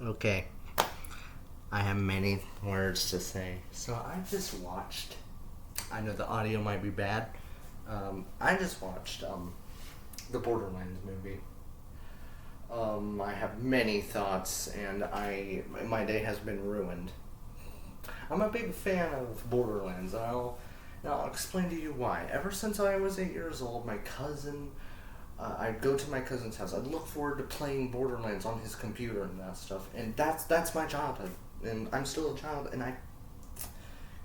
Okay, I have many words to say. So I just watched. I know the audio might be bad. I just watched the Borderlands movie. I have many thoughts, and my day has been ruined. I'm a big fan of Borderlands. I'll explain to you why. Ever since I was 8 years old, my cousin I'd go to my cousin's house. I'd look forward to playing Borderlands on his computer and that stuff. And that's my childhood. And I'm still a child, and I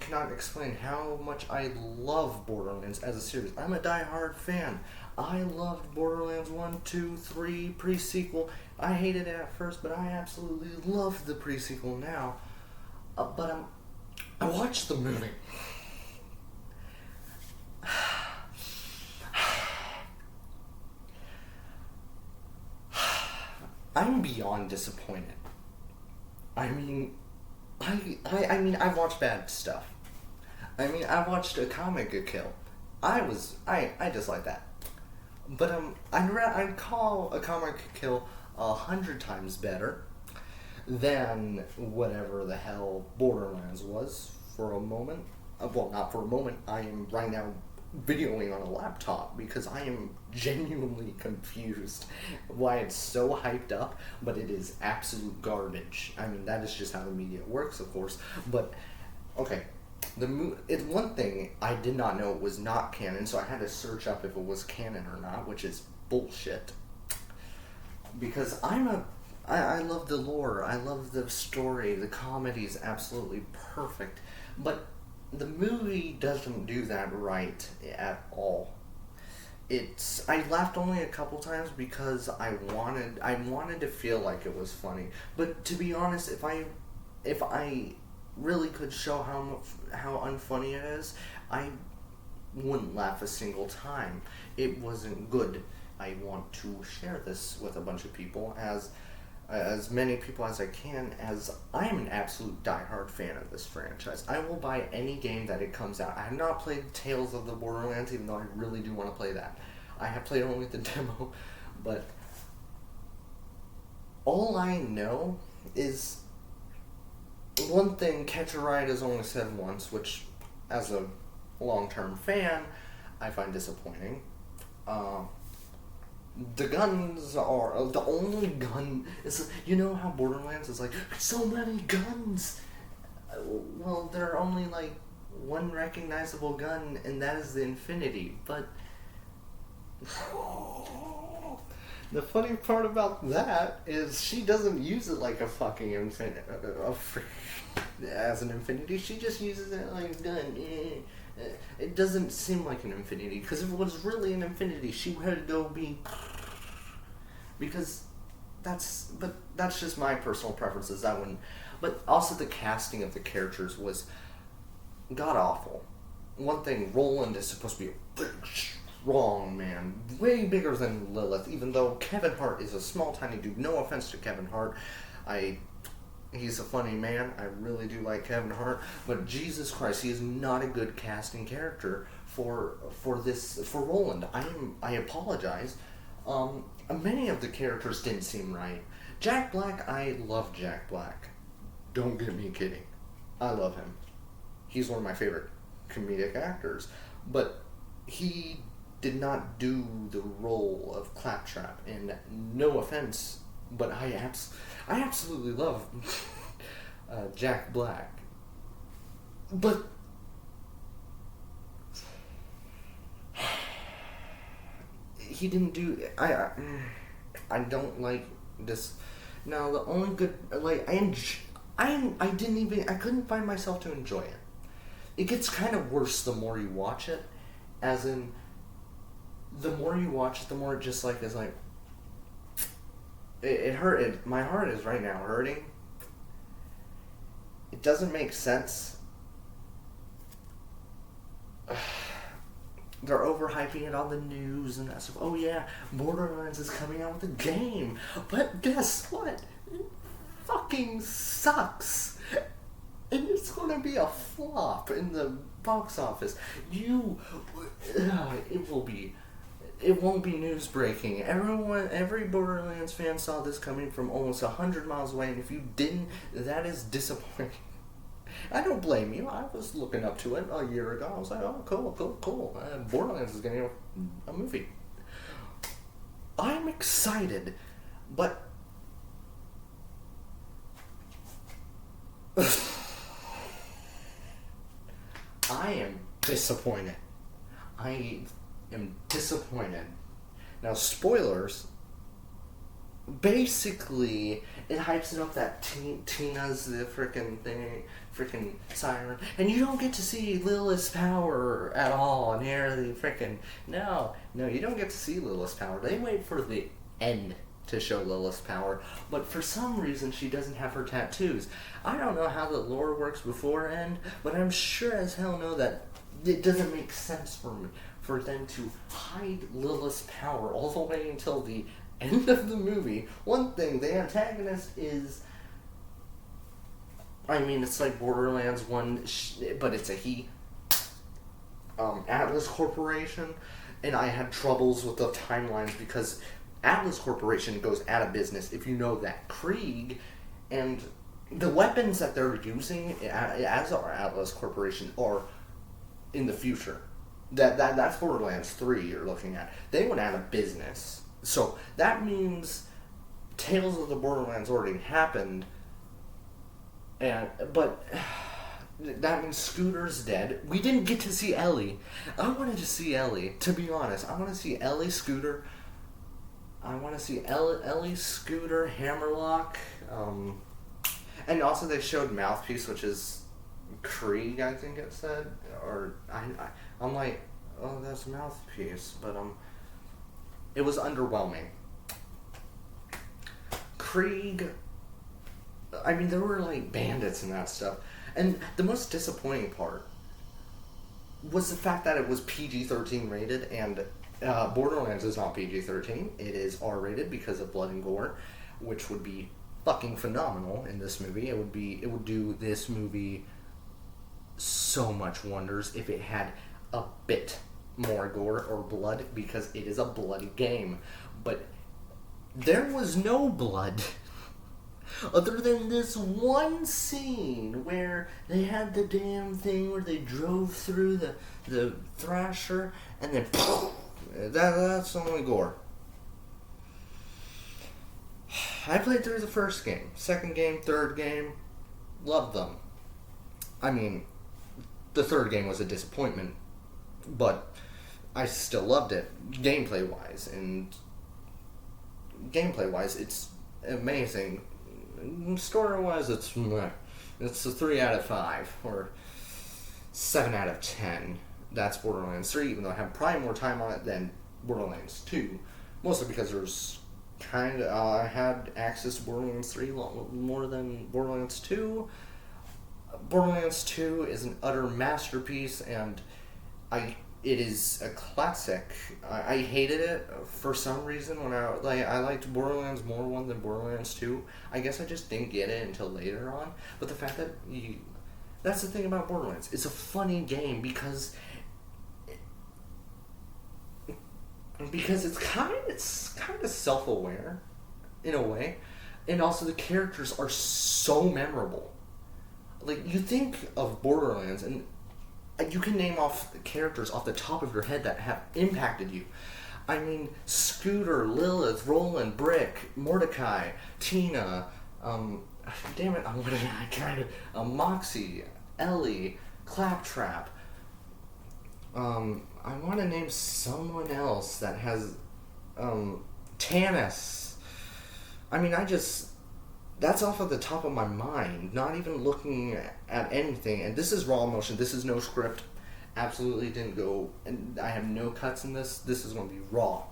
cannot explain how much I love Borderlands as a series. I'm a die-hard fan. I loved Borderlands 1, 2, 3, pre-sequel. I hated it at first, but I absolutely love the pre-sequel now. I watched the movie. I'm beyond disappointed. I mean, I've watched bad stuff. I watched a comic get killed. I just like that. But I'd call a comic kill 100 times better than whatever the hell Borderlands was for a moment. Well, not for a moment. I am right now videoing on a laptop because I am genuinely confused why it's so hyped up, but it is absolute garbage. I mean, that is just how the media works, of course. But okay, it's one thing I did not know it was not canon, so I had to search up if it was canon or not, which is bullshit. Because I love the lore, I love the story, the comedy is absolutely perfect, but the movie doesn't do that right at all. I laughed only a couple times because I wanted to feel like it was funny. But to be honest, if I really could show how unfunny it is, I wouldn't laugh a single time. It wasn't good. I want to share this with a bunch of people, as many people as I can, as I am an absolute diehard fan of this franchise. I will buy any game that it comes out. I have not played Tales of the Borderlands, even though I really do want to play that. I have played only the demo, but all I know is one thing Catch a Ride has only said once, which, as a long-term fan, I find disappointing. Uh, the guns are the only gun is, you know how Borderlands is like so many guns. Well, there are only like one recognizable gun, and that is the Infinity. But the funny part about that is she doesn't use it like a fucking infinity as an Infinity. She just uses it like a gun. It doesn't seem like an Infinity, because if it was really an Infinity, she would go be, because that's just my personal preferences. I wouldn't. But also the casting of the characters was god awful. One thing, Roland is supposed to be a big, strong man, way bigger than Lilith. Even though Kevin Hart is a small, tiny dude. No offense to Kevin Hart, he's a funny man. I really do like Kevin Hart, but Jesus Christ, he is not a good casting character for Roland. I apologize. Many of the characters didn't seem right. Jack Black, I love Jack Black. Don't get me kidding. I love him. He's one of my favorite comedic actors, but he did not do the role of Claptrap. And no offense, but I absolutely love Jack Black. But he didn't do. I don't like this. Now the only good, like, I didn't even, I couldn't find myself to enjoy it. It gets kind of worse the more you watch it, as in, the more you watch it, the more it just like is like. It hurt. My heart is right now hurting. It doesn't make sense. They're overhyping it on the news and that stuff. Oh yeah, Borderlands is coming out with a game. But guess what? It fucking sucks. And it's gonna be a flop in the box office. It will be. it won't be news breaking. Every Borderlands fan saw this coming from almost 100 miles away, and if you didn't, that is disappointing. I don't blame you. I was looking up to it a year ago. I was like, oh, cool. Borderlands is getting a movie. I'm excited, but I am disappointed. I am disappointed. Now, spoilers. Basically, it hypes it up that Tina's the freaking siren, and you don't get to see Lilith's power at all near the freaking. No, you don't get to see Lilith's power. They wait for the end to show Lilith's power, but for some reason she doesn't have her tattoos. I don't know how the lore works before end, but I'm sure as hell know that it doesn't make sense for them to hide Lilith's power all the way until the end of the movie. One thing, the antagonist is, I mean, it's like Borderlands 1, but it's a he. Atlas Corporation, and I had troubles with the timelines because Atlas Corporation goes out of business, if you know that. Krieg, and the weapons that they're using as our Atlas Corporation are in the future. That's Borderlands 3 you're looking at. They went out of business. So that means Tales of the Borderlands already happened, but that means Scooter's dead. We didn't get to see Ellie. I wanted to see Ellie, to be honest. I want to see Ellie, Scooter. I want to see Ellie, Scooter, Hammerlock. And also they showed Mouthpiece, which is Krieg, I think it said. Or I'm like, oh, that's Mouthpiece, but it was underwhelming. Krieg, I mean, there were like bandits and that stuff. And the most disappointing part was the fact that it was PG-13 rated, and Borderlands is not PG-13. It is R-rated because of blood and gore, which would be fucking phenomenal in this movie. It would do this movie so much wonders if it had a bit more gore or blood, because it is a bloody game. But there was no blood other than this one scene where they had the damn thing where they drove through the Thrasher, and then that's the only gore. I played through the first game, second game, third game, loved them. I mean, the third game was a disappointment, but I still loved it, gameplay-wise, it's amazing. Story-wise, it's a 3 out of 5, or 7 out of 10. That's Borderlands 3, even though I have probably more time on it than Borderlands 2, mostly because there's I had access to Borderlands 3 a lot more than Borderlands 2. Borderlands 2 is an utter masterpiece, and it is a classic. I hated it for some reason when I liked Borderlands more 1 than Borderlands 2. I guess I just didn't get it until later on. But the fact that that's the thing about Borderlands. It's a funny game because it's kind of self-aware in a way, and also the characters are so memorable. Like, you think of Borderlands, and you can name off the characters off the top of your head that have impacted you. I mean, Scooter, Lilith, Roland, Brick, Mordecai, Tina, damn it, Moxie, Ellie, Claptrap. I want to name someone else that has, Tannis. I mean, that's off of the top of my mind, not even looking at anything. And this is raw emotion. This is no script. Absolutely didn't go, and I have no cuts in this. This is going to be raw.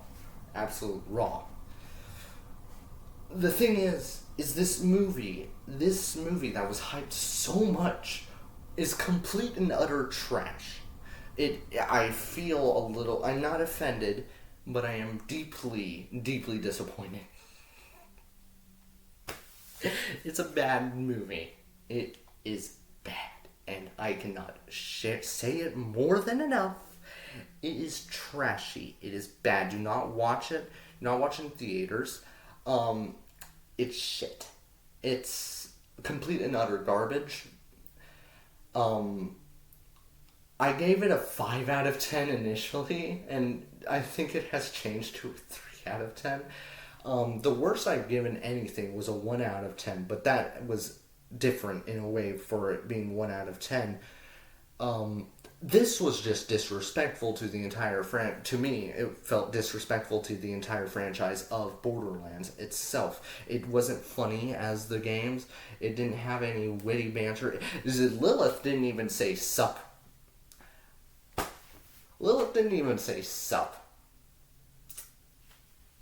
Absolute raw. The thing is this movie that was hyped so much is complete and utter trash. I feel a little, I'm not offended, but I am deeply, deeply disappointed. It's a bad movie. It is bad, and I cannot say it more than enough. It is trashy. It is bad. Do not watch it. Do not watch it in theaters. Um, it's shit. It's complete and utter garbage. Um, I gave it a 5 out of 10 initially, and I think it has changed to a 3 out of 10. The worst I've given anything was a 1 out of 10, but that was different in a way for it being 1 out of 10. This was just disrespectful to the entire to me, it felt disrespectful to the entire franchise of Borderlands itself. It wasn't funny as the games. It didn't have any witty banter. Lilith didn't even say sup. Lilith didn't even say sup.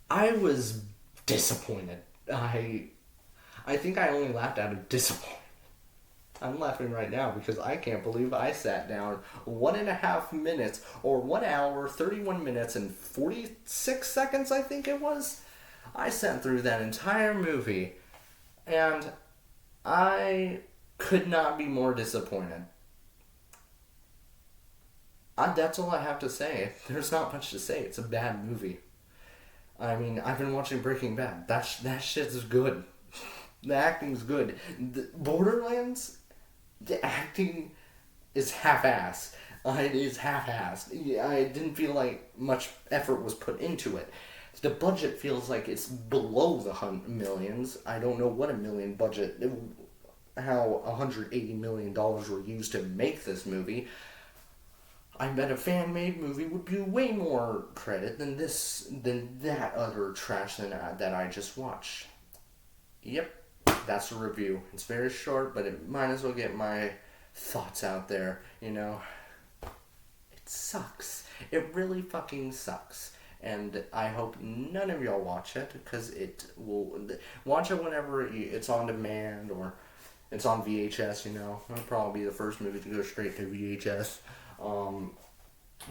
I was disappointed. I think I only laughed out of disappointment. I'm laughing right now because I can't believe I sat down 1.5 minutes, or 1 hour, 31 minutes, and 46 seconds, I think it was. I sat through that entire movie, and I could not be more disappointed. That's all I have to say. There's not much to say. It's a bad movie. I mean, I've been watching Breaking Bad. That shit's good. The acting's good. The Borderlands, the acting is half-assed. It is half-assed. I didn't feel like much effort was put into it. The budget feels like it's below the millions. I don't know what a million budget, how $180 million were used to make this movie. I bet a fan-made movie would be way more credit than that other trash that I just watched. Yep, that's a review. It's very short, but it might as well get my thoughts out there, you know. It sucks. It really fucking sucks. And I hope none of y'all watch it, because it will... Watch it whenever it's on demand, or it's on VHS, you know. It'll probably be the first movie to go straight to VHS.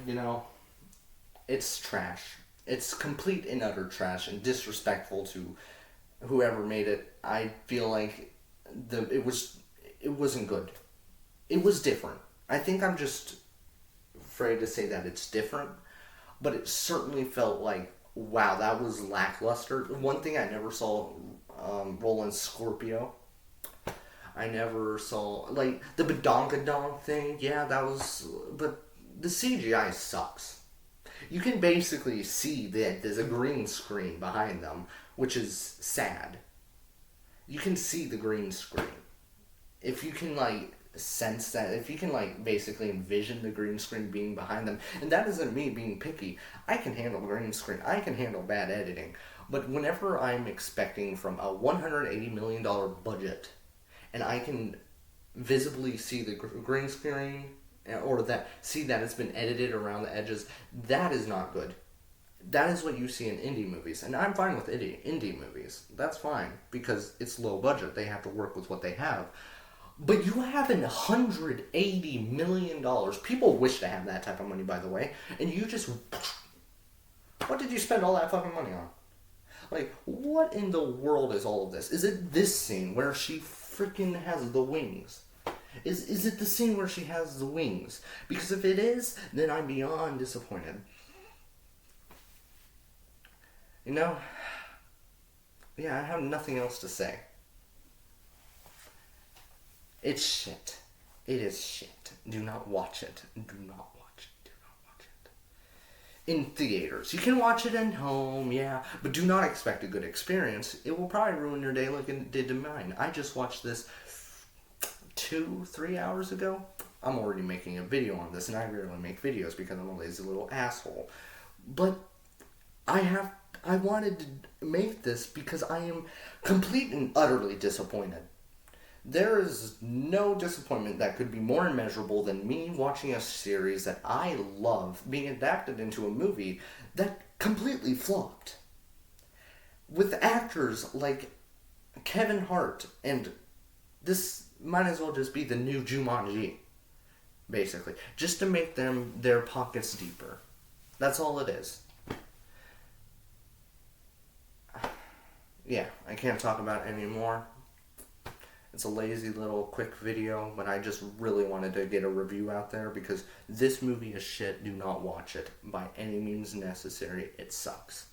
You know, it's trash. It's complete and utter trash and disrespectful to whoever made it. I feel like it wasn't good. It was different. I think I'm just afraid to say that it's different, but it certainly felt like, wow, that was lackluster. One thing I never saw, Roland Scorpio. I never saw, like, the badonkadonk thing. Yeah, that was... But the CGI sucks. You can basically see that there's a green screen behind them, which is sad. You can see the green screen. If you can, like, sense that, if you can, like, basically envision the green screen being behind them, and that isn't me being picky. I can handle green screen. I can handle bad editing. But whenever I'm expecting from a $180 million budget... and I can visibly see the green screen, or see that it's been edited around the edges, that is not good. That is what you see in indie movies. And I'm fine with indie movies. That's fine, because it's low budget. They have to work with what they have. But you have $180 million. People wish to have that type of money, by the way. And you just... What did you spend all that fucking money on? Like, what in the world is all of this? Is it this scene where she freaking has the wings? Is it the scene where she has the wings? Because if it is, then I'm beyond disappointed. You know? Yeah, I have nothing else to say. It's shit. It is shit. Do not watch it. Do not watch it. Do not watch it. In theaters. You can watch it at home, yeah, but do not expect a good experience. It will probably ruin your day like it did to mine. I just watched this 2-3 hours ago. I'm already making a video on this, and I rarely make videos because I'm a lazy little asshole. But I wanted to make this because I am complete and utterly disappointed. There is no disappointment that could be more immeasurable than me watching a series that I love being adapted into a movie that completely flopped. With actors like Kevin Hart, and this might as well just be the new Jumanji, basically. Just to make their pockets deeper. That's all it is. Yeah, I can't talk about it anymore. It's a lazy little quick video, but I just really wanted to get a review out there because this movie is shit. Do not watch it by any means necessary. It sucks.